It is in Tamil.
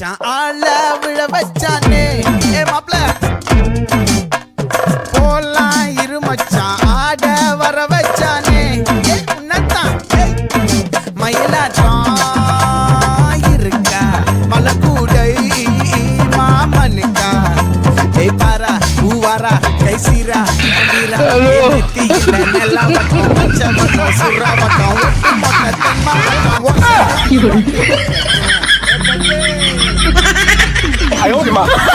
மச்சான் ஆள விழ வச்சானே ஏ மாப்ள போலாம் இரு மச்சான் ஆட வர வச்சானே உன்னதான் மயிலாட்டம் இருக்கா மலக்கூடை மாமனுக்கா ஏய் பாரா பூவாரா கைசீரா நெல்லா வட்டம் மச்ச வட்டம் சுறா வட்டம் ஒட்டு மொத்த தென்மா வட்டம் 哎呦我的妈！